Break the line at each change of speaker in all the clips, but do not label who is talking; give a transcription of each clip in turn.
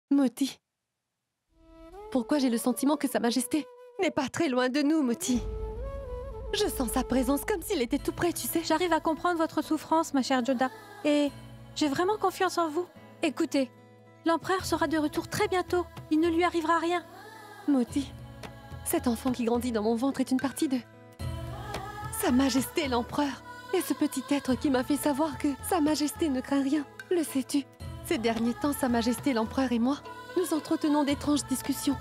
Moti. Pourquoi j'ai le sentiment que Sa Majesté n'est pas très loin de nous, Moti? Je sens sa présence comme s'il était tout près, tu sais.
J'arrive à comprendre votre souffrance, ma chère Joda. Et j'ai vraiment confiance en vous. Écoutez, l'empereur sera de retour très bientôt. Il ne lui arrivera rien.
Moti, cet enfant qui grandit dans mon ventre est une partie de Sa Majesté l'empereur. Et ce petit être qui m'a fait savoir que Sa Majesté ne craint rien. Le sais-tu? Ces derniers temps, Sa Majesté l'empereur et moi, nous entretenons d'étranges discussions.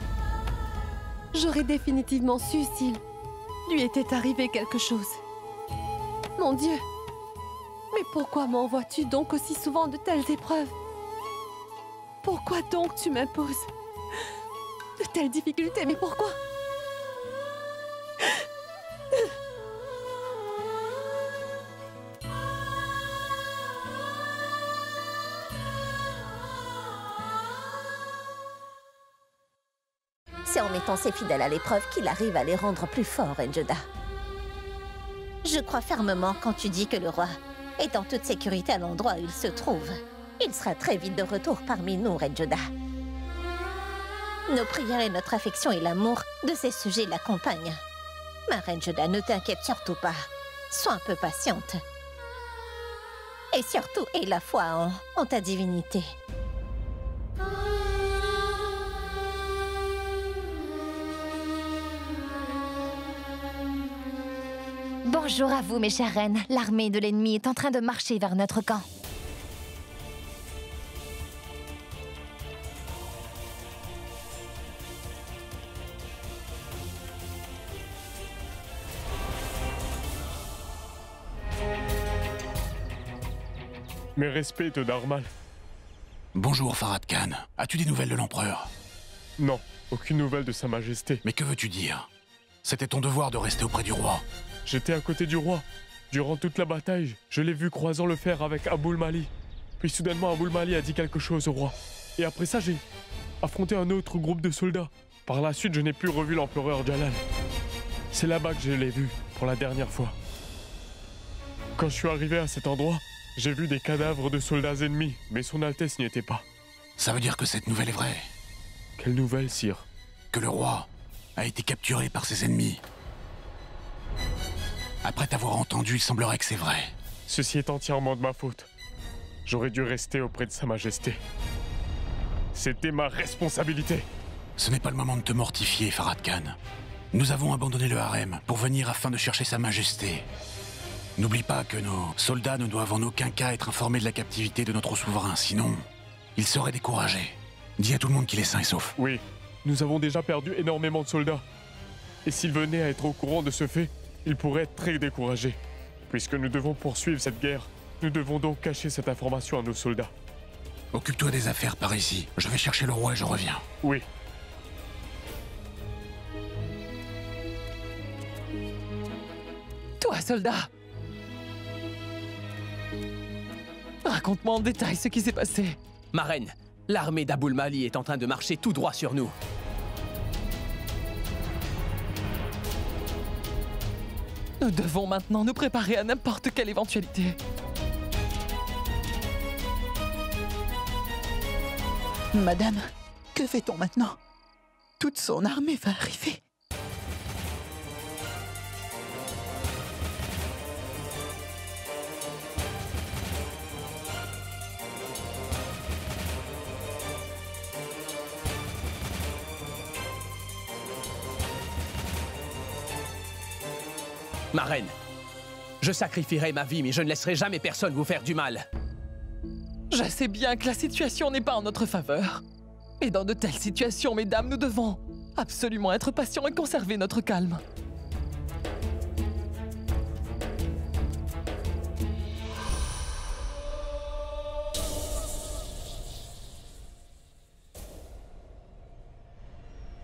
J'aurais définitivement su s'il lui était arrivé quelque chose. Mon Dieu! Mais pourquoi m'envoies-tu donc aussi souvent de telles épreuves? Pourquoi donc tu m'imposes de telles difficultés? Mais pourquoi?
C'est en mettant ses fidèles à l'épreuve qu'il arrive à les rendre plus forts, Enjada. Je crois fermement quand tu dis que le roi est en toute sécurité à l'endroit où il se trouve. Il sera très vite de retour parmi nous, Enjada. Nos prières et notre affection et l'amour de ses sujets l'accompagnent. Ma Enjada, ne t'inquiète surtout pas. Sois un peu patiente. Et surtout, aie la foi en ta divinité.
Bonjour à vous, mes chères reines. L'armée de l'ennemi est en train de marcher vers notre camp.
Mes respects, Darmal.
Bonjour, Farad Khan. As-tu des nouvelles de l'empereur?
Non, aucune nouvelle de Sa Majesté.
Mais que veux-tu dire? C'était ton devoir de rester auprès du roi.
J'étais à côté du roi. Durant toute la bataille, je l'ai vu croisant le fer avec Aboul Mali. Puis soudainement, Aboul Mali a dit quelque chose au roi. Et après ça, j'ai affronté un autre groupe de soldats. Par la suite, je n'ai plus revu l'empereur Jalal. C'est là-bas que je l'ai vu, pour la dernière fois. Quand je suis arrivé à cet endroit, j'ai vu des cadavres de soldats ennemis, mais son Altesse n'y était pas.
Ça veut dire que cette nouvelle est vraie?
Quelle nouvelle, sire?
Que le roi a été capturé par ses ennemis. Après t'avoir entendu, il semblerait que c'est vrai.
Ceci est entièrement de ma faute. J'aurais dû rester auprès de Sa Majesté. C'était ma responsabilité.
Ce n'est pas le moment de te mortifier, Farad Khan. Nous avons abandonné le harem pour venir afin de chercher Sa Majesté. N'oublie pas que nos soldats ne doivent en aucun cas être informés de la captivité de notre souverain, sinon ils seraient découragés. Dis à tout le monde qu'il est sain et sauf.
Oui, nous avons déjà perdu énormément de soldats. Et s'ils venaient à être au courant de ce fait, ils pourraient être très découragés. Puisque nous devons poursuivre cette guerre, nous devons donc cacher cette information à nos soldats.
Occupe-toi des affaires par ici. Je vais chercher le roi et je reviens.
Oui.
Toi, soldat! Raconte-moi en détail ce qui s'est passé.
Ma reine, l'armée d'Aboul Mali est en train de marcher tout droit sur nous.
Nous devons maintenant nous préparer à n'importe quelle éventualité.
Madame, que fait-on maintenant? Toute son armée va arriver.
Ma reine, je sacrifierai ma vie, mais je ne laisserai jamais personne vous faire du mal.
Je sais bien que la situation n'est pas en notre faveur. Et dans de telles situations, mesdames, nous devons absolument être patients et conserver notre calme.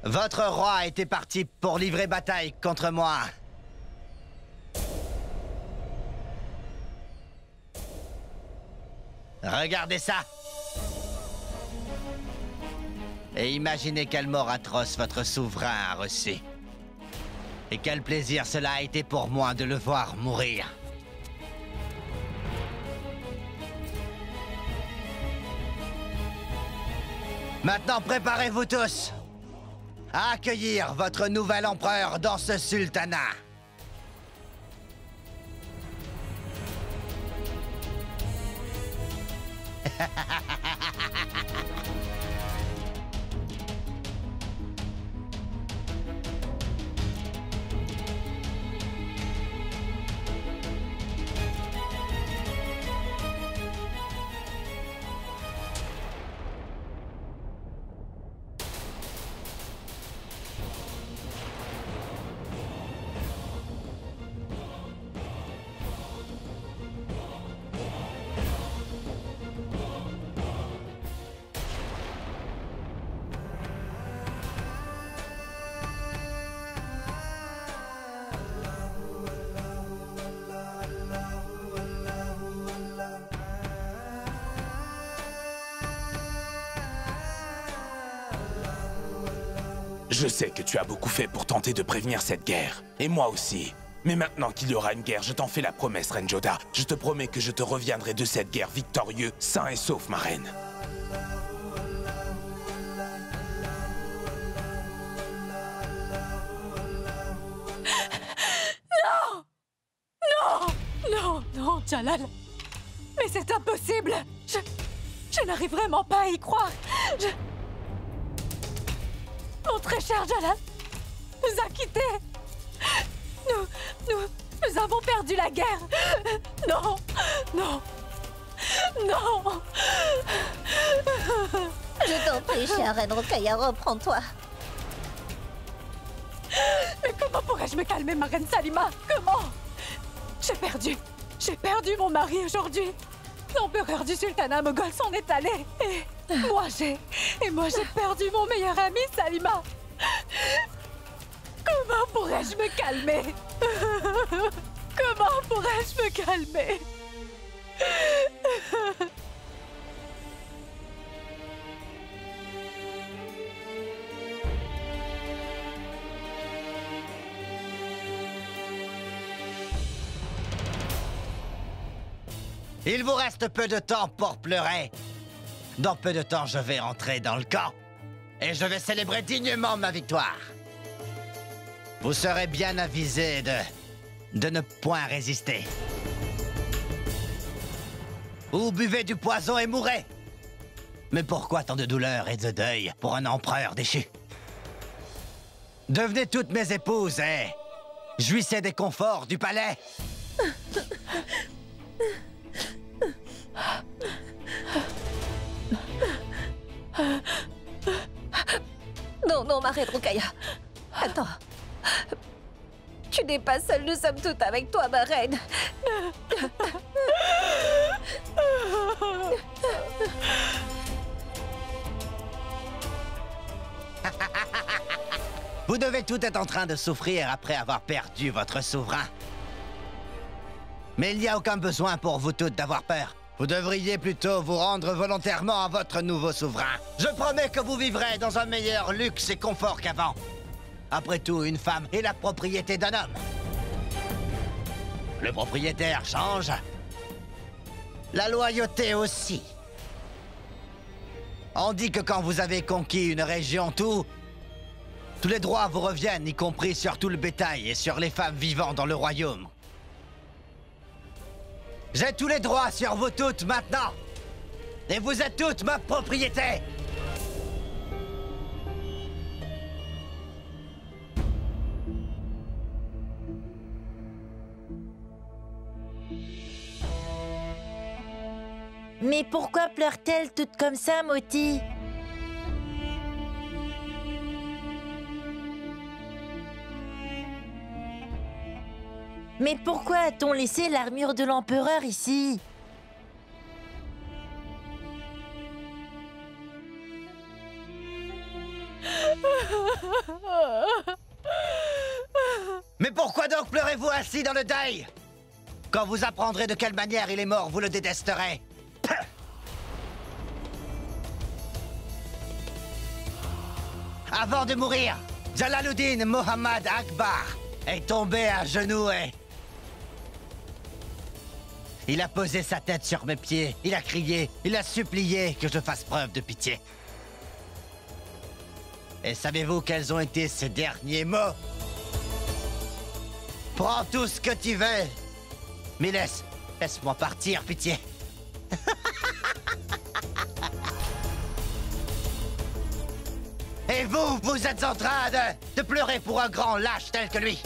Votre roi était parti pour livrer bataille contre moi. Regardez ça! Et imaginez quelle mort atroce votre souverain a reçu. Et quel plaisir cela a été pour moi de le voir mourir. Maintenant, préparez-vous tous à accueillir votre nouvel empereur dans ce sultanat.
Je sais que tu as beaucoup fait pour tenter de prévenir cette guerre. Et moi aussi. Mais maintenant qu'il y aura une guerre, je t'en fais la promesse, Reine Joda. Je te promets que je te reviendrai de cette guerre victorieux, sain et sauf, ma reine.
Non! Non! Non, non, Jalal! Mais c'est impossible! Je n'arrive vraiment pas à y croire! Mon très cher Jalal nous a quittés. Nous avons perdu la guerre. Non, non, non.
Je t'en prie, chère Reine Rokhaya, reprends-toi.
Mais comment pourrais-je me calmer, ma reine Salima? Comment? J'ai perdu mon mari aujourd'hui. L'empereur du sultanat moghol s'en est allé. Et moi j'ai perdu mon meilleur ami, Salima. Comment pourrais-je me calmer? Comment pourrais-je me calmer?
Il vous reste peu de temps pour pleurer. Dans peu de temps, je vais rentrer dans le camp. Et je vais célébrer dignement ma victoire. Vous serez bien avisés de ne point résister. Ou buvez du poison et mourrez. Mais pourquoi tant de douleur et de deuil pour un empereur déchu? Devenez toutes mes épouses et jouissez des conforts du palais.
Non, non, ma reine Rokhaya. Attends. Tu n'es pas seule, nous sommes toutes avec toi, ma reine.
Vous devez toutes être en train de souffrir après avoir perdu votre souverain. Mais il n'y a aucun besoin pour vous toutes d'avoir peur. Vous devriez plutôt vous rendre volontairement à votre nouveau souverain. Je promets que vous vivrez dans un meilleur luxe et confort qu'avant. Après tout, une femme est la propriété d'un homme. Le propriétaire change. La loyauté aussi. On dit que quand vous avez conquis une région, tous les droits vous reviennent, y compris sur tout le bétail et sur les femmes vivant dans le royaume. J'ai tous les droits sur vous toutes maintenant. Et vous êtes toutes ma propriété.
Mais pourquoi pleure-t-elle toute comme ça, Moti? Mais pourquoi a-t-on laissé l'armure de l'empereur ici?
Mais pourquoi donc pleurez-vous assis dans le deuil? Quand vous apprendrez de quelle manière il est mort, vous le détesterez. Avant de mourir, Jalaluddin Mohammad Akbar est tombé à genoux et... Il a posé sa tête sur mes pieds, il a crié, il a supplié que je fasse preuve de pitié. Et savez-vous quels ont été ses derniers mots? Prends tout ce que tu veux, mais laisse-moi partir, pitié. Et vous êtes en train de pleurer pour un grand lâche tel que lui.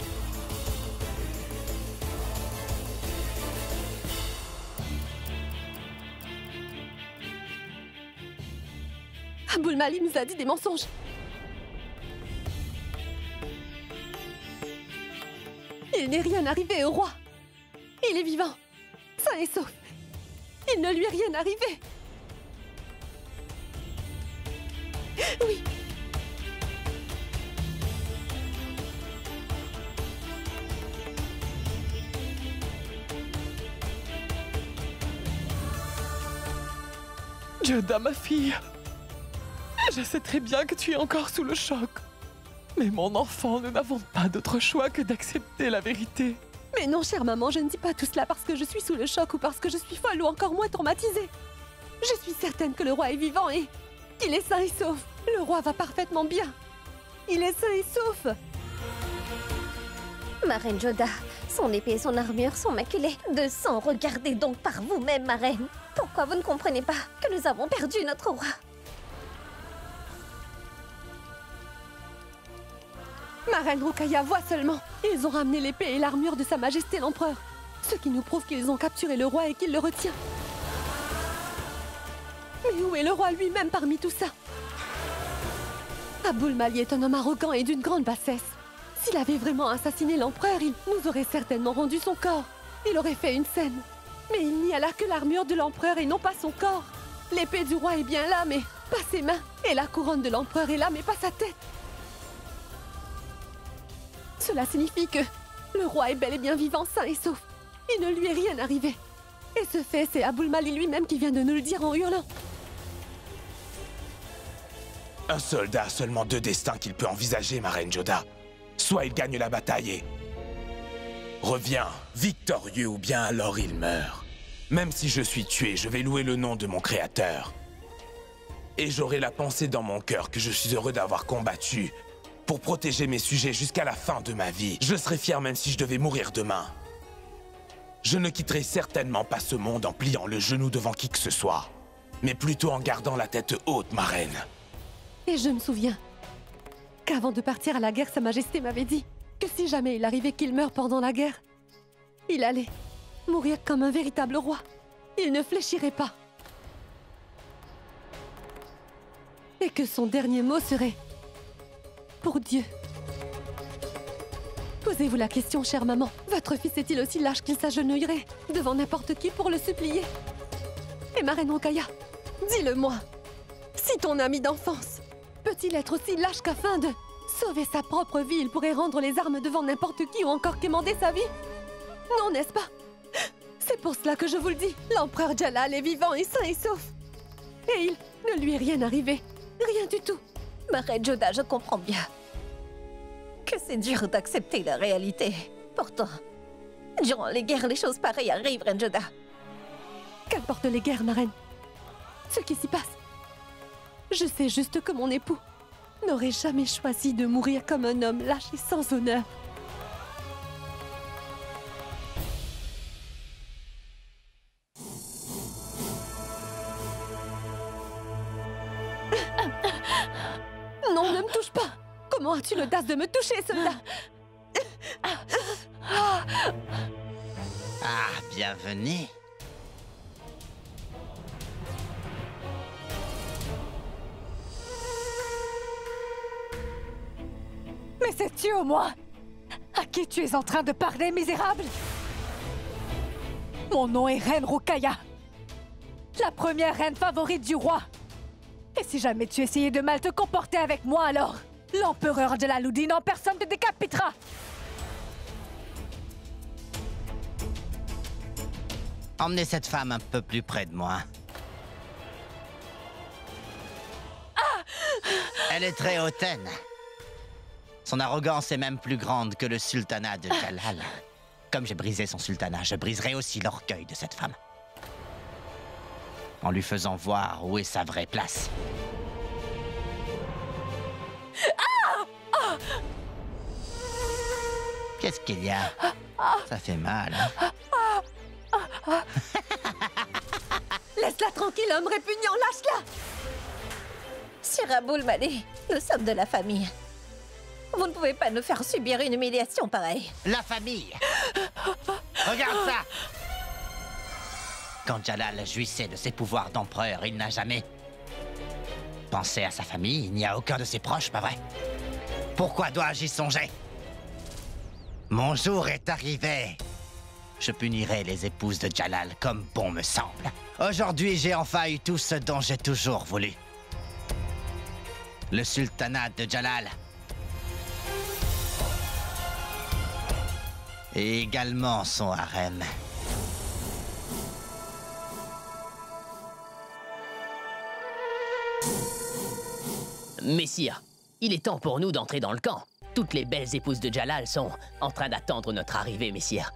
Abul Mali nous a dit des mensonges. Il n'est rien arrivé au roi. Il est vivant, sain et sauf. Il ne lui est rien arrivé. Oui.
Joda, ma fille. Je sais très bien que tu es encore sous le choc. Mais mon enfant, nous n'avons pas d'autre choix que d'accepter la vérité.
Mais non, chère maman, je ne dis pas tout cela parce que je suis sous le choc ou parce que je suis folle ou encore moins traumatisée. Je suis certaine que le roi est vivant et qu'il est sain et sauf. Le roi va parfaitement bien. Il est sain et sauf.
Ma reine Joda, son épée et son armure sont maculées de sang. Regardez donc par vous-même, ma reine. Pourquoi vous ne comprenez pas que nous avons perdu notre roi?
Ma reine Rukaya, vois seulement. Ils ont ramené l'épée et l'armure de Sa Majesté l'Empereur. Ce qui nous prouve qu'ils ont capturé le roi et qu'il le retient. Mais où est le roi lui-même parmi tout ça? Abul Mali est un homme arrogant et d'une grande bassesse. S'il avait vraiment assassiné l'empereur, il nous aurait certainement rendu son corps. Il aurait fait une scène. Mais il n'y a là que l'armure de l'empereur et non pas son corps. L'épée du roi est bien là, mais pas ses mains. Et la couronne de l'empereur est là, mais pas sa tête. Cela signifie que le roi est bel et bien vivant, sain et sauf. Il ne lui est rien arrivé. Et ce fait, c'est Abul Mali lui-même qui vient de nous le dire en hurlant.
Un soldat a seulement deux destins qu'il peut envisager, ma reine Joda. Soit il gagne la bataille et revient victorieux, ou bien alors il meurt. Même si je suis tué, je vais louer le nom de mon créateur. Et j'aurai la pensée dans mon cœur que je suis heureux d'avoir combattu pour protéger mes sujets jusqu'à la fin de ma vie. Je serai fier même si je devais mourir demain. Je ne quitterai certainement pas ce monde en pliant le genou devant qui que ce soit, mais plutôt en gardant la tête haute, ma reine.
Et je me souviens qu'avant de partir à la guerre, Sa Majesté m'avait dit que si jamais il arrivait qu'il meure pendant la guerre, il allait mourir comme un véritable roi. Il ne fléchirait pas. Et que son dernier mot serait pour Dieu. Posez-vous la question, chère maman. Votre fils est-il aussi lâche qu'il s'agenouillerait devant n'importe qui pour le supplier? Et ma reine Rukaya, dis-le-moi. Si ton ami d'enfance peut-il être aussi lâche qu'afin de sauver sa propre vie, il pourrait rendre les armes devant n'importe qui ou encore quémander sa vie? Non, n'est-ce pas? C'est pour cela que je vous le dis. L'empereur Jalal est vivant et sain et sauf. Et il ne lui est rien arrivé. Rien du tout.
Ma reine Joda, je comprends bien que c'est dur d'accepter la réalité. Pourtant, durant les guerres, les choses pareilles arrivent, reine Joda.
Qu'importe les guerres, ma reine. Ce qui s'y passe. Je sais juste que mon époux n'aurait jamais choisi de mourir comme un homme lâche et sans honneur. Non, ne me touche pas! Comment as-tu l'audace de me toucher, soldat?
Ah, bienvenue.
Mais sais-tu au moins à qui tu es en train de parler, misérable? Mon nom est Reine Rukaya, la première reine favorite du roi. Et si jamais tu essayais de mal te comporter avec moi, alors l'empereur Jalaluddin en personne te décapitera.
Emmenez cette femme un peu plus près de moi. Elle est très hautaine. Son arrogance est même plus grande que le sultanat de Jalal. Comme j'ai brisé son sultanat, je briserai aussi l'orgueil de cette femme. En lui faisant voir où est sa vraie place. Qu'est-ce qu'il y a? Ça fait mal, hein?
Laisse-la tranquille, homme répugnant, lâche-la!
Sir Aboul Mali, nous sommes de la famille. Vous ne pouvez pas nous faire subir une humiliation pareille.
La famille! Regarde ça! Quand Jalal jouissait de ses pouvoirs d'empereur, il n'a jamais pensé à sa famille. Il n'y a aucun de ses proches, pas vrai? Pourquoi dois-je y songer? Mon jour est arrivé. Je punirai les épouses de Jalal comme bon me semble. Aujourd'hui, j'ai enfin eu tout ce dont j'ai toujours voulu. Le sultanat de Jalal. Et également son harem.
Messire, il est temps pour nous d'entrer dans le camp. Toutes les belles épouses de Jalal sont en train d'attendre notre arrivée, messire.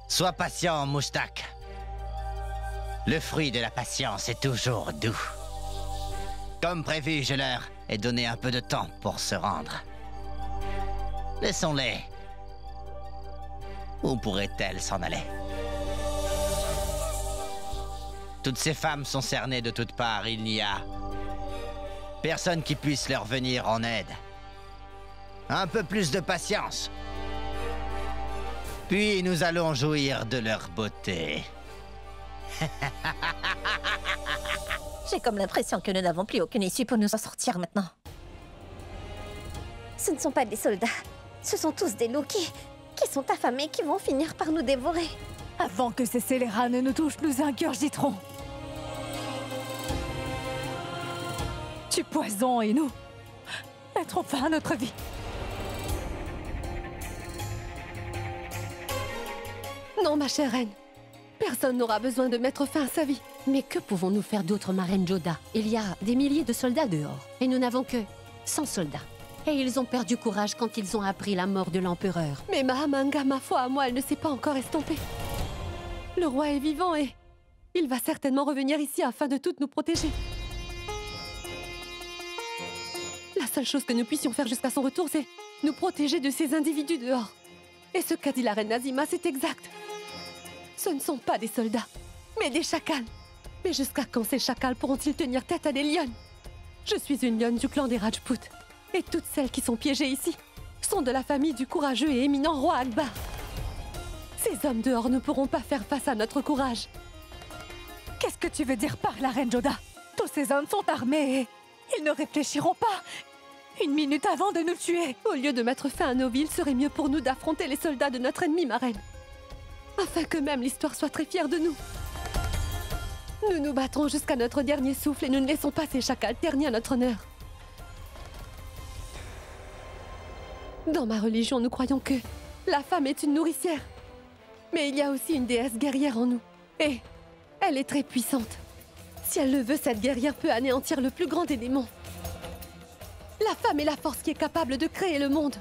Sois patient, Moustak. Le fruit de la patience est toujours doux. Comme prévu, je leur ai donné un peu de temps pour se rendre. Laissons-les. Où pourraient-elles s'en aller? Toutes ces femmes sont cernées de toutes parts. Il n'y a personne qui puisse leur venir en aide. Un peu plus de patience. Puis nous allons jouir de leur beauté.
J'ai comme l'impression que nous n'avons plus aucune issue pour nous en sortir maintenant. Ce ne sont pas des soldats. Ce sont tous des loups qui sont affamés, qui vont finir par nous dévorer.
Avant que ces scélérats ne nous touchent, nous ingurgiterons. Du poison et nous mettrons fin à notre vie.
Non, ma chère reine. Personne n'aura besoin de mettre fin à sa vie.
Mais que pouvons-nous faire d'autre, ma reine Joda? Il y a des milliers de soldats dehors, et nous n'avons que 100 soldats. Et ils ont perdu courage quand ils ont appris la mort de l'empereur.
Mais Mahamanga, ma foi à moi, elle ne s'est pas encore estompée. Le roi est vivant et il va certainement revenir ici afin de toutes nous protéger. La seule chose que nous puissions faire jusqu'à son retour, c'est nous protéger de ces individus dehors. Et ce qu'a dit la reine Nazima, c'est exact. Ce ne sont pas des soldats, mais des chacals. Mais jusqu'à quand ces chacals pourront-ils tenir tête à des lionnes? Je suis une lionne du clan des Rajput. Et toutes celles qui sont piégées ici sont de la famille du courageux et éminent roi Akbar. Ces hommes dehors ne pourront pas faire face à notre courage.
Qu'est-ce que tu veux dire par là, reine Joda? Tous ces hommes sont armés et ils ne réfléchiront pas une minute avant de nous tuer.
Au lieu de mettre fin à nos vies, il serait mieux pour nous d'affronter les soldats de notre ennemi, ma reine. Afin que même l'histoire soit très fière de nous. Nous nous battrons jusqu'à notre dernier souffle et nous ne laissons pas ces chacals ternir notre honneur. Dans ma religion, nous croyons que la femme est une nourricière. Mais il y a aussi une déesse guerrière en nous. Et elle est très puissante. Si elle le veut, cette guerrière peut anéantir le plus grand des démons. La femme est la force qui est capable de créer le monde.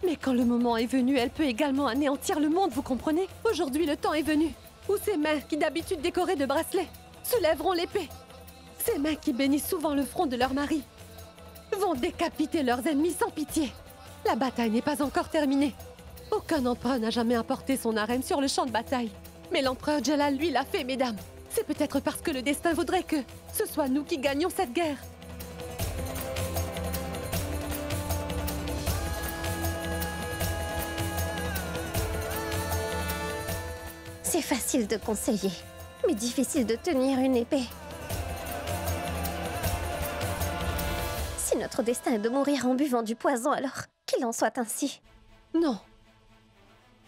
Mais quand le moment est venu, elle peut également anéantir le monde, vous comprenez? Aujourd'hui, le temps est venu où ces mains, qui d'habitude décorées de bracelets, soulèveront l'épée. Ces mains qui bénissent souvent le front de leur mari vont décapiter leurs ennemis sans pitié. La bataille n'est pas encore terminée. Aucun empereur n'a jamais apporté son harem sur le champ de bataille. Mais l'empereur Jalal, lui, l'a fait, mesdames. C'est peut-être parce que le destin voudrait que ce soit nous qui gagnions cette guerre.
C'est facile de conseiller, mais difficile de tenir une épée. Si notre destin est de mourir en buvant du poison, alors qu'il en soit ainsi.
Non.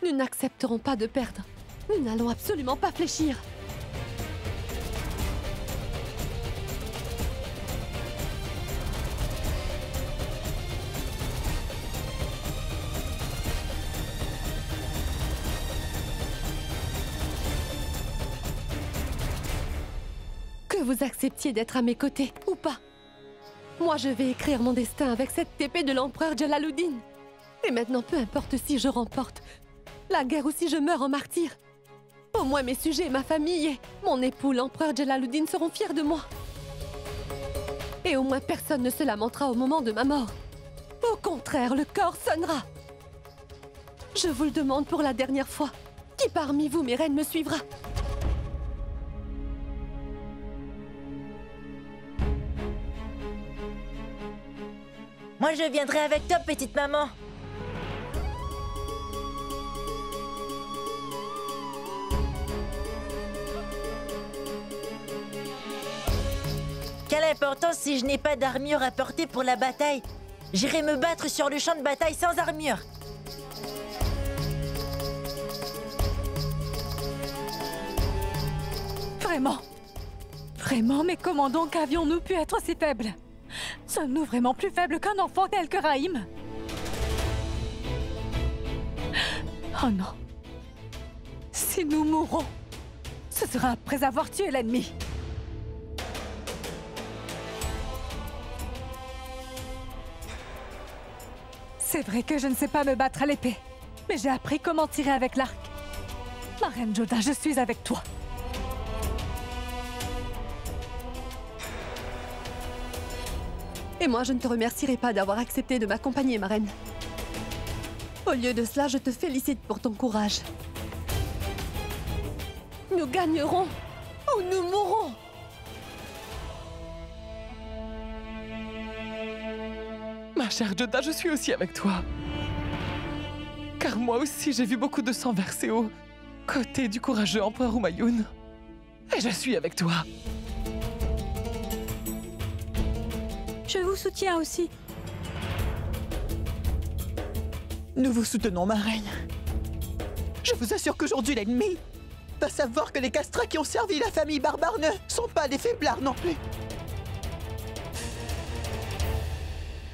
Nous n'accepterons pas de perdre. Nous n'allons absolument pas fléchir. Que vous acceptiez d'être à mes côtés ou pas, Moi, je vais écrire mon destin avec cette épée de l'empereur Jalaluddin. Et maintenant, peu importe si je remporte la guerre ou si je meurs en martyr, au moins mes sujets, ma famille et mon époux, l'empereur Jalaluddin, seront fiers de moi. Et au moins personne ne se lamentera au moment de ma mort. Au contraire, le corps sonnera. Je vous le demande pour la dernière fois. Qui parmi vous, mes reines, me suivra?
Moi, je viendrai avec toi, petite maman. Quelle importance si je n'ai pas d'armure à porter pour la bataille? J'irai me battre sur le champ de bataille sans armure.
Vraiment? Vraiment, mais comment donc avions-nous pu être si faibles? Sommes-nous vraiment plus faibles qu'un enfant tel que Raïm? Oh non. Si nous mourrons, ce sera après avoir tué l'ennemi. C'est vrai que je ne sais pas me battre à l'épée, mais j'ai appris comment tirer avec l'arc. Ma reine Joda, je suis avec toi.
Et moi, je ne te remercierai pas d'avoir accepté de m'accompagner, ma reine. Au lieu de cela, je te félicite pour ton courage. Nous gagnerons ou nous mourrons.
Ma chère Joda, je suis aussi avec toi. Car moi aussi, j'ai vu beaucoup de sang versé aux côtés du courageux empereur Humayun. Et je suis avec toi.
Je vous soutiens aussi.
Nous vous soutenons, ma reine. Je vous assure qu'aujourd'hui, l'ennemi va savoir que les castrats qui ont servi la famille barbare ne sont pas des faiblards non plus.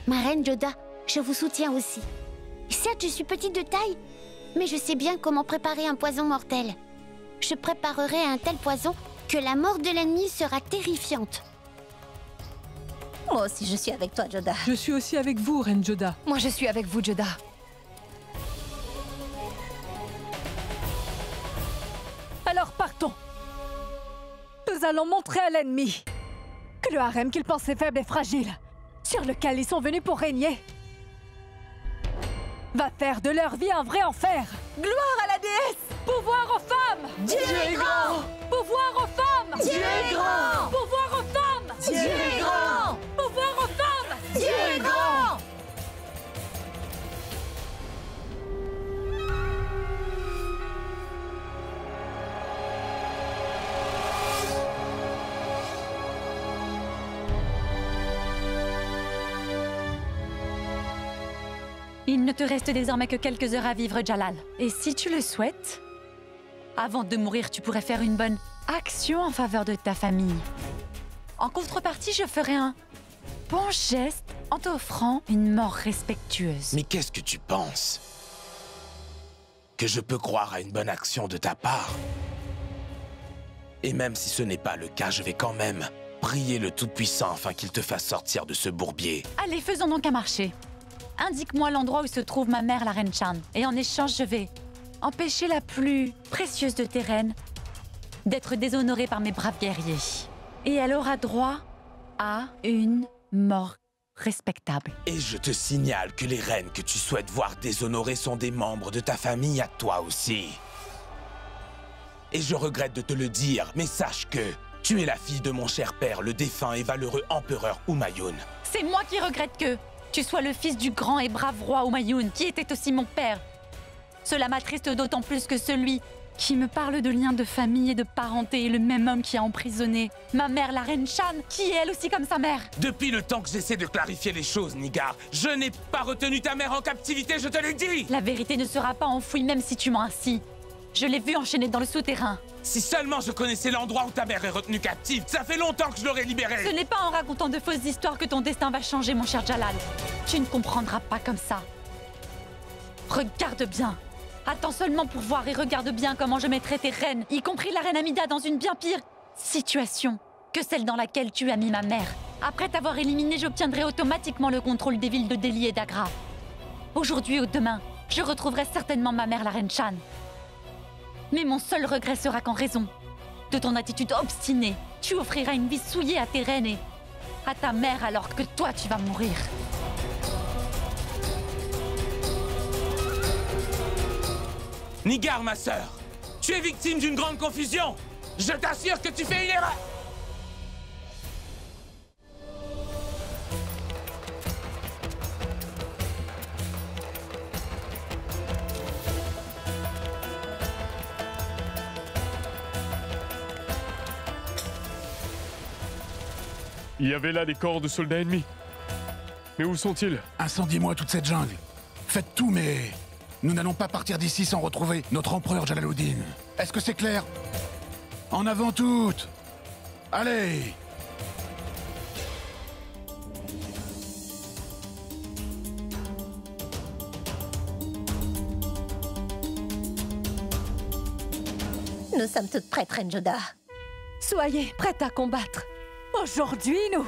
Ma reine Joda, je vous soutiens aussi. Certes, je suis petite de taille, mais je sais bien comment préparer un poison mortel. Je préparerai un tel poison que la mort de l'ennemi sera terrifiante.
Moi aussi, je suis avec toi, Joda.
Je suis aussi avec vous, reine Joda.
Moi, je suis avec vous, Joda.
Alors partons. Nous allons montrer à l'ennemi que le harem qu'il pensait faible et fragile, sur lequel ils sont venus pour régner, va faire de leur vie un vrai enfer. Gloire à la déesse! Pouvoir aux femmes!
Dieu est grand!
Pouvoir aux femmes!
Dieu est grand!
Pouvoir aux femmes!
Dieu est grand!
Pouvoir aux femmes!
Dieu est grand!
Il ne te reste désormais que quelques heures à vivre, Jalal. Et si tu le souhaites, avant de mourir, tu pourrais faire une bonne action en faveur de ta famille. En contrepartie, je ferai un bon geste en t'offrant une mort respectueuse.
Mais qu'est-ce que tu penses? Que je peux croire à une bonne action de ta part? Et même si ce n'est pas le cas, je vais quand même prier le Tout-Puissant afin qu'il te fasse sortir de ce bourbier.
Allez, faisons donc un marché. Indique-moi l'endroit où se trouve ma mère, la reine Shan. Et en échange, je vais empêcher la plus précieuse de tes reines d'être déshonorée par mes braves guerriers. Et elle aura droit à une mort respectable.
Et je te signale que les reines que tu souhaites voir déshonorées sont des membres de ta famille à toi aussi. Et je regrette de te le dire, mais sache que tu es la fille de mon cher père, le défunt et valeureux empereur Humayun.
C'est moi qui regrette que tu sois le fils du grand et brave roi Humayun, qui était aussi mon père. Cela m'attriste d'autant plus que celui qui me parle de liens de famille et de parenté est le même homme qui a emprisonné ma mère, la reine Shan, qui est elle aussi comme sa mère.
Depuis le temps que j'essaie de clarifier les choses, Nigar, je n'ai pas retenu ta mère en captivité, je te l'ai dit!
La vérité ne sera pas enfouie même si tu mens ainsi. Je l'ai vue enchaînée dans le souterrain.
Si seulement je connaissais l'endroit où ta mère est retenue captive, ça fait longtemps que je l'aurais libérée!
Ce n'est pas en racontant de fausses histoires que ton destin va changer, mon cher Jalal. Tu ne comprendras pas comme ça. Regarde bien. Attends seulement pour voir et regarde bien comment je mettrai tes reines, y compris la reine Amida, dans une bien pire situation que celle dans laquelle tu as mis ma mère. Après t'avoir éliminé, j'obtiendrai automatiquement le contrôle des villes de Delhi et d'Agra. Aujourd'hui ou demain, je retrouverai certainement ma mère, la reine Shan. Mais mon seul regret sera qu'en raison de ton attitude obstinée, tu offriras une vie souillée à tes reines et à ta mère alors que toi, tu vas mourir.
Nigar, ma sœur, tu es victime d'une grande confusion. Je t'assure que tu fais une erreur.
Il y avait là des corps de soldats ennemis. Mais où sont-ils?
Incendiez-moi toute cette jungle. Faites tout, mais nous n'allons pas partir d'ici sans retrouver notre empereur Jalaluddin. Est-ce que c'est clair? En avant toutes! Allez!
Nous sommes toutes prêtes, Reine Joda.
Soyez prêtes à combattre.
Aujourd'hui, nous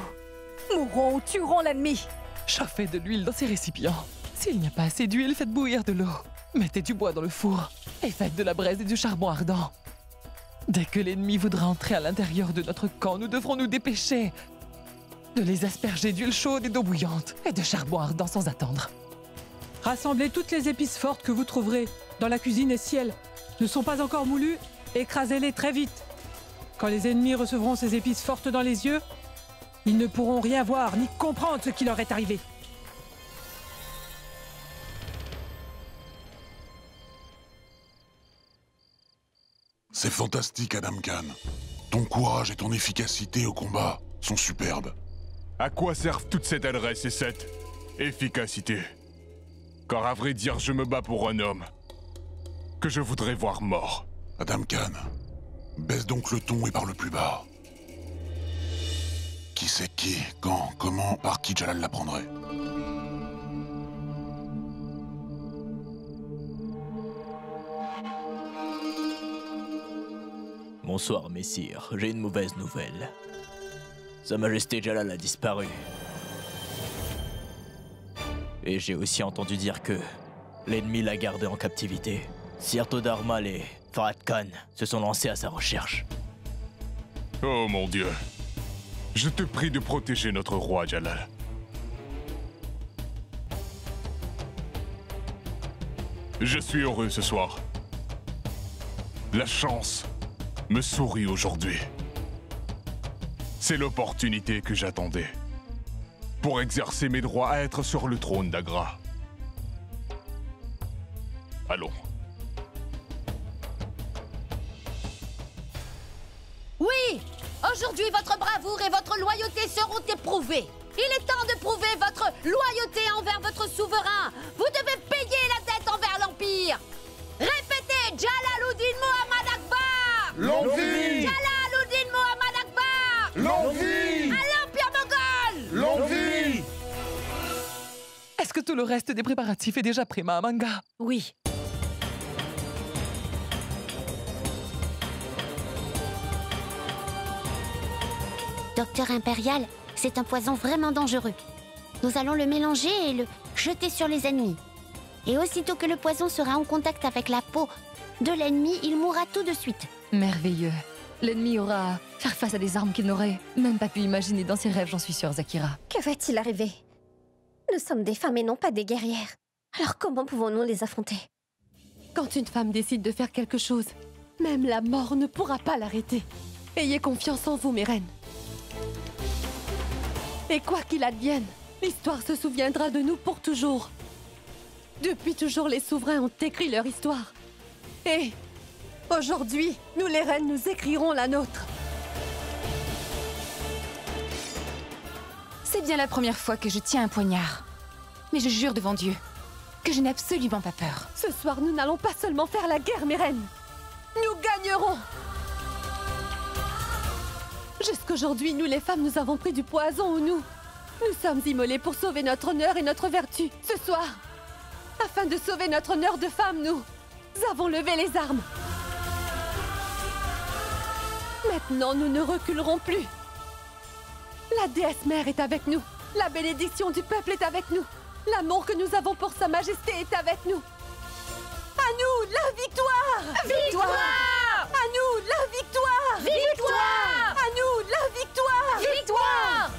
mourrons ou tuerons l'ennemi.
Chauffez de l'huile dans ces récipients. S'il n'y a pas assez d'huile, faites bouillir de l'eau. Mettez du bois dans le four et faites de la braise et du charbon ardent. Dès que l'ennemi voudra entrer à l'intérieur de notre camp, nous devrons nous dépêcher de les asperger d'huile chaude et d'eau bouillante et de charbon ardent sans attendre.
Rassemblez toutes les épices fortes que vous trouverez dans la cuisine et si elles ne sont pas encore moulues, écrasez-les très vite. Quand les ennemis recevront ces épices fortes dans les yeux, ils ne pourront rien voir ni comprendre ce qui leur est arrivé.
C'est fantastique, Adam Khan. Ton courage et ton efficacité au combat sont superbes.
À quoi servent toute cette adresse et cette efficacité? Car à vrai dire, je me bats pour un homme que je voudrais voir mort.
Adam Khan, baisse donc le ton et parle plus bas. Qui c'est qui, quand, comment, par qui Jalal l'apprendrait?
Bonsoir, messire. J'ai une mauvaise nouvelle. Sa Majesté Jalal a disparu. Et j'ai aussi entendu dire que l'ennemi l'a gardé en captivité. Sir Todarmal et Farhat Khan se sont lancés à sa recherche.
Oh mon Dieu. Je te prie de protéger notre roi, Jalal. Je suis heureux ce soir. La chance me sourit aujourd'hui. C'est l'opportunité que j'attendais pour exercer mes droits à être sur le trône d'Agra. Allons.
Oui! Aujourd'hui, votre bravoure et votre loyauté seront éprouvées. Il est temps de prouver votre loyauté envers votre souverain. Vous devez payer la dette envers l'Empire. Répétez, Jalaluddin Muhammad Akbar!
Longue vie!
Jalaluddin Muhammad Akbar!
Longue vie!
À l'Empire moghol!
Longue vie!
Est-ce que tout le reste des préparatifs est déjà prêt, Mahamanga?
Oui.
Docteur Impérial, c'est un poison vraiment dangereux. Nous allons le mélanger et le jeter sur les ennemis. Et aussitôt que le poison sera en contact avec la peau de l'ennemi, il mourra tout de suite.
Merveilleux. L'ennemi aura à faire face à des armes qu'il n'aurait même pas pu imaginer dans ses rêves, j'en suis sûre, Zakira.
Que va-t-il arriver? Nous sommes des femmes et non pas des guerrières. Alors comment pouvons-nous les affronter?
Quand une femme décide de faire quelque chose, même la mort ne pourra pas l'arrêter. Ayez confiance en vous, mes reines. Et quoi qu'il advienne, l'histoire se souviendra de nous pour toujours. Depuis toujours, les souverains ont écrit leur histoire. Et aujourd'hui, nous les reines, nous écrirons la nôtre.
C'est bien la première fois que je tiens un poignard. Mais je jure devant Dieu que je n'ai absolument pas peur.
Ce soir, nous n'allons pas seulement faire la guerre, mes reines. Nous gagnerons! Jusqu'aujourd'hui, nous les femmes, nous avons pris du poison ou nous sommes immolées pour sauver notre honneur et notre vertu. Ce soir, afin de sauver notre honneur de femme, nous avons levé les armes. Maintenant, nous ne reculerons plus. La déesse mère est avec nous. La bénédiction du peuple est avec nous. L'amour que nous avons pour Sa Majesté est avec nous. À nous, la victoire!
Victoire!
À nous, la victoire!
Victoire!
À nous, la victoire!
Victoire!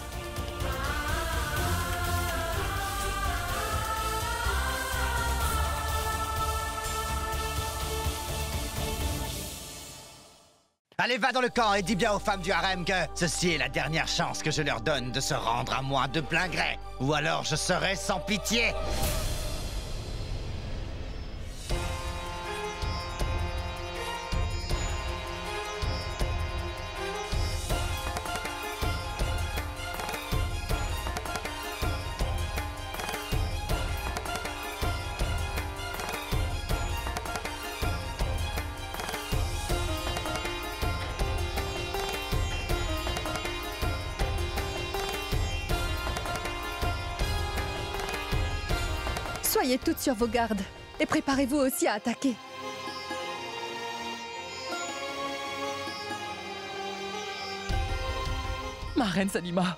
Allez, va dans le camp et dis bien aux femmes du harem que ceci est la dernière chance que je leur donne de se rendre à moi de plein gré. Ou alors je serai sans pitié.
Soyez toutes sur vos gardes et préparez-vous aussi à attaquer.
Ma reine Salima,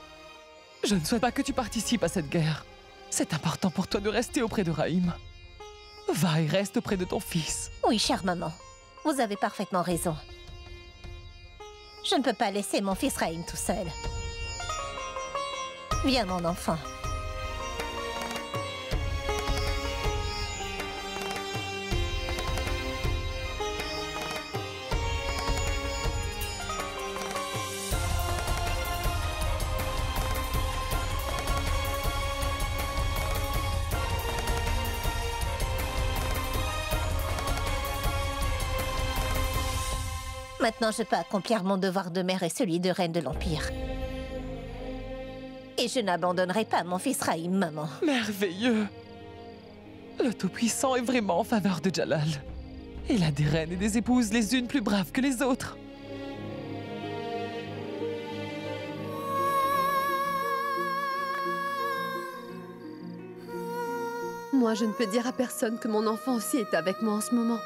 je ne souhaite pas que tu participes à cette guerre. C'est important pour toi de rester auprès de Raïm. Va et reste auprès de ton fils.
Oui, chère maman. Vous avez parfaitement raison. Je ne peux pas laisser mon fils Raïm tout seul. Viens, mon enfant. Maintenant, je peux accomplir mon devoir de mère et celui de reine de l'Empire. Et je n'abandonnerai pas mon fils Raïm, maman.
Merveilleux! Le Tout-Puissant est vraiment en faveur de Jalal. Il a des reines et des épouses les unes plus braves que les autres.
Moi, je ne peux dire à personne que mon enfant aussi est avec moi en ce moment.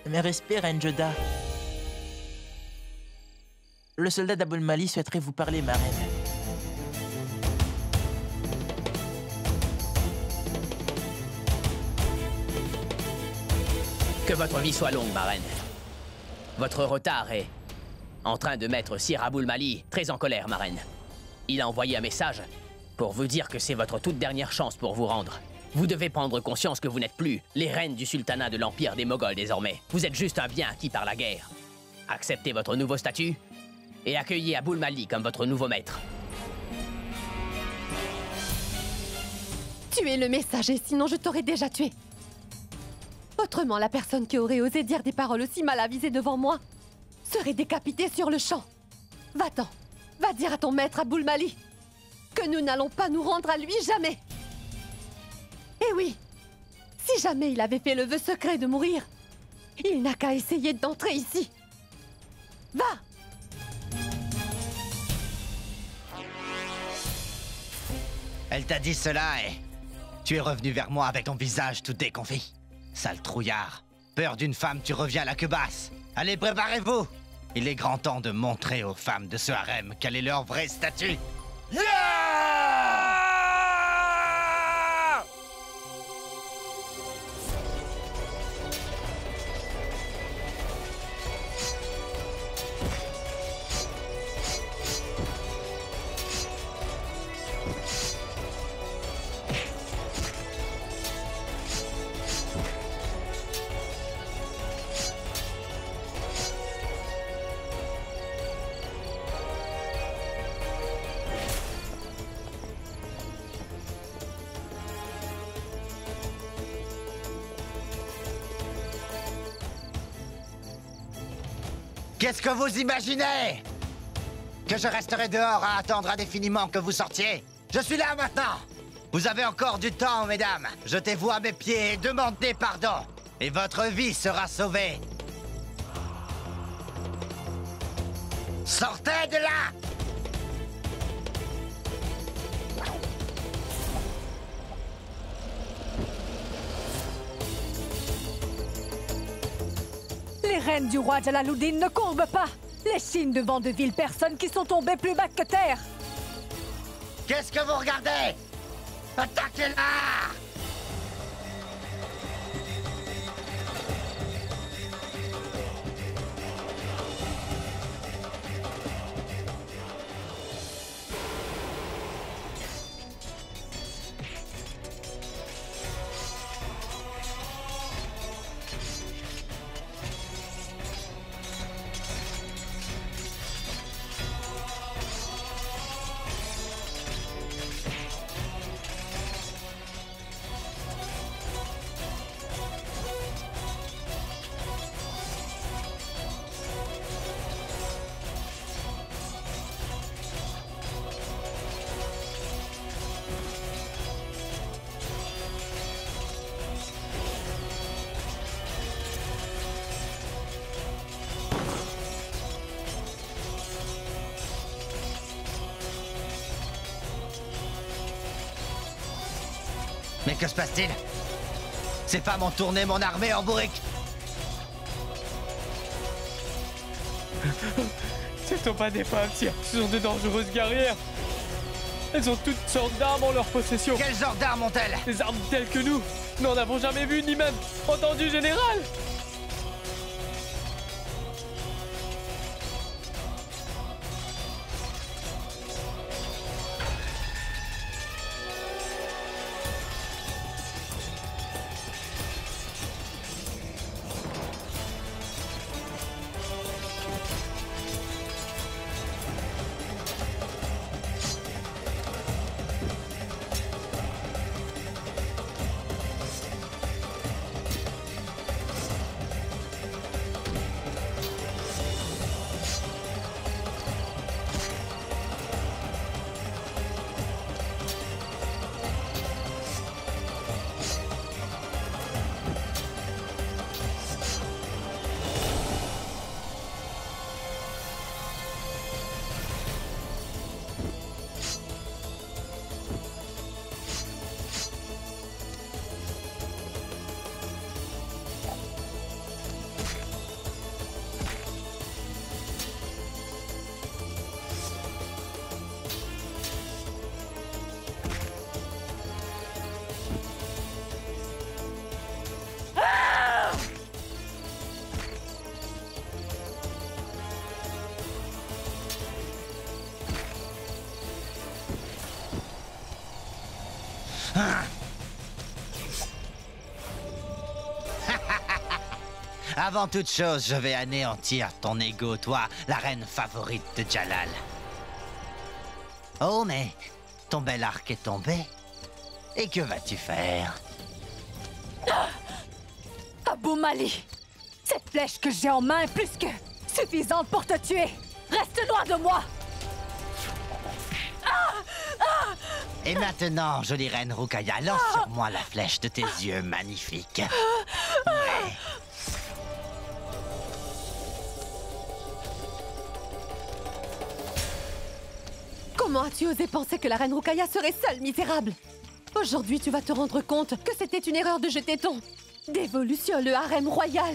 Mes respects, Reine Joda. Le soldat d'Abul Mali souhaiterait vous parler, ma reine.
Que votre vie soit longue, ma reine. Votre retard est en train de mettre Sir Abul Mali très en colère, ma reine. Il a envoyé un message pour vous dire que c'est votre toute dernière chance pour vous rendre. Vous devez prendre conscience que vous n'êtes plus les reines du sultanat de l'Empire des Moghols désormais. Vous êtes juste un bien acquis par la guerre. Acceptez votre nouveau statut et accueillez Abul Mali comme votre nouveau maître.
Tuez le messager, sinon je t'aurais déjà tué. Autrement, la personne qui aurait osé dire des paroles aussi mal avisées devant moi serait décapitée sur le champ. Va-t'en, va dire à ton maître Abul Mali que nous n'allons pas nous rendre à lui jamais. Et oui, si jamais il avait fait le vœu secret de mourir, il n'a qu'à essayer d'entrer ici. Va!
Elle t'a dit cela et tu es revenu vers moi avec ton visage tout déconfit. Sale trouillard. Peur d'une femme, tu reviens à la queue basse. Allez, préparez-vous. Il est grand temps de montrer aux femmes de ce harem quel est leur vrai statut. Qu'est-ce que vous imaginez? Que je resterai dehors à attendre indéfiniment que vous sortiez? Je suis là maintenant! Vous avez encore du temps, mesdames. Jetez-vous à mes pieds et demandez pardon. Et votre vie sera sauvée. Sortez de là!
Les reines du roi Jalaluddin ne courbent pas. Les chines devant de viles personnes qui sont tombées plus bas que terre.
Qu'est-ce que vous regardez? Attaquez-la! Mais que se passe-t-il? Ces femmes ont tourné mon armée en bourrique.
Ce ne sont pas des femmes, sire. Ce sont de dangereuses guerrières. Elles ont toutes sortes d'armes en leur possession.
Quel genre d'armes ont-elles?
Des armes telles que nous n'en avons jamais vu ni même entendu, général.
Avant toute chose, je vais anéantir ton ego, toi, la reine favorite de Jalal. Oh, mais ton bel arc est tombé. Et que vas-tu faire?
Abou Mali, cette flèche que j'ai en main est plus que suffisante pour te tuer. Reste loin de moi.
Et maintenant, jolie reine Rukaya, lance sur moi la flèche de tes yeux magnifiques. Ouais.
Comment as-tu osé penser que la reine Rukaya serait seule, misérable? Aujourd'hui, tu vas te rendre compte que c'était une erreur de jeter ton dévolution, le harem royal.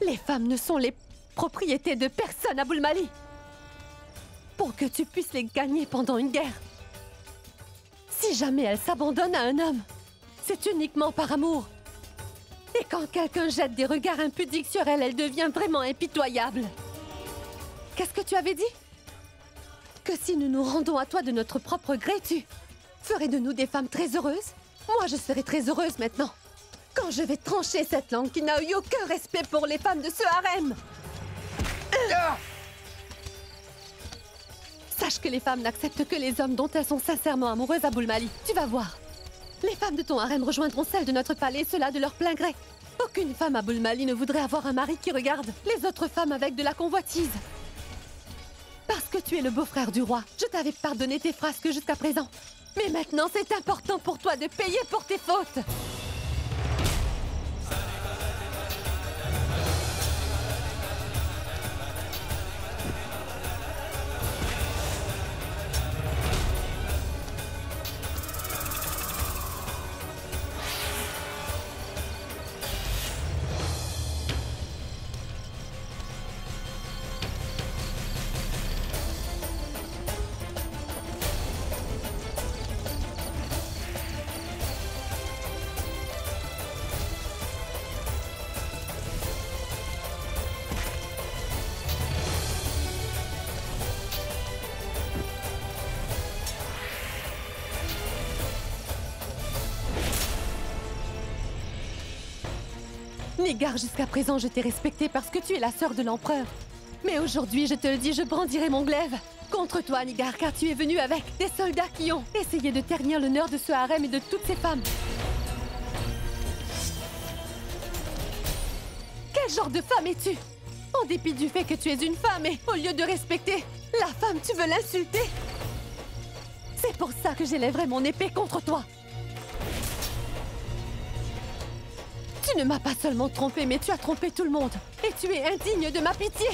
Les femmes ne sont les propriétés de personne, Abul Mali. Pour que tu puisses les gagner pendant une guerre, Si jamais elle s'abandonne à un homme, c'est uniquement par amour. Et quand quelqu'un jette des regards impudiques sur elle, elle devient vraiment impitoyable. Qu'est-ce que tu avais dit? Que si nous nous rendons à toi de notre propre gré, tu ferais de nous des femmes très heureuses? Moi, je serai très heureuse maintenant. Quand je vais trancher cette langue qui n'a eu aucun respect pour les femmes de ce harem. Sache que les femmes n'acceptent que les hommes dont elles sont sincèrement amoureuses, Abul Mali. Tu vas voir. Les femmes de ton harem rejoindront celles de notre palais, cela de leur plein gré. Aucune femme, Abul Mali, ne voudrait avoir un mari qui regarde les autres femmes avec de la convoitise. Parce que tu es le beau-frère du roi, je t'avais pardonné tes frasques jusqu'à présent. Mais maintenant, c'est important pour toi de payer pour tes fautes. Nigar, jusqu'à présent, je t'ai respectée parce que tu es la sœur de l'empereur. Mais aujourd'hui, je te le dis, je brandirai mon glaive contre toi, Nigar, car tu es venu avec des soldats qui ont essayé de ternir l'honneur de ce harem et de toutes ces femmes. Quel genre de femme es-tu? En dépit du fait que tu es une femme et, au lieu de respecter la femme, tu veux l'insulter? C'est pour ça que j'élèverai mon épée contre toi. Tu ne m'as pas seulement trompé, mais tu as trompé tout le monde. Et tu es indigne de ma pitié.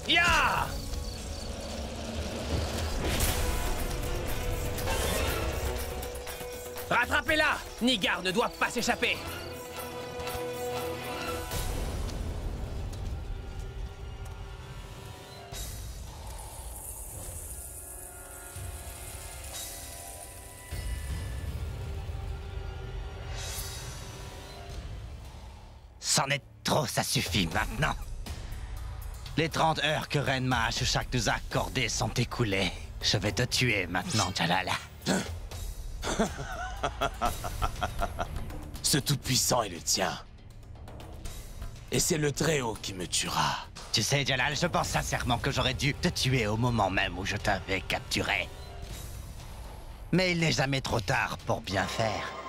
Ya! Rattrapez-la! Nigar ne doit pas s'échapper!
C'en est trop, ça suffit maintenant. Les 30 heures que Reine Mahashoushak nous a accordées sont écoulées. Je vais te tuer maintenant, Jalal.
Ce Tout-Puissant est le tien. Et c'est le Très-Haut qui me tuera.
Tu sais, Jalal, je pense sincèrement que j'aurais dû te tuer au moment même où je t'avais capturé. Mais il n'est jamais trop tard pour bien faire.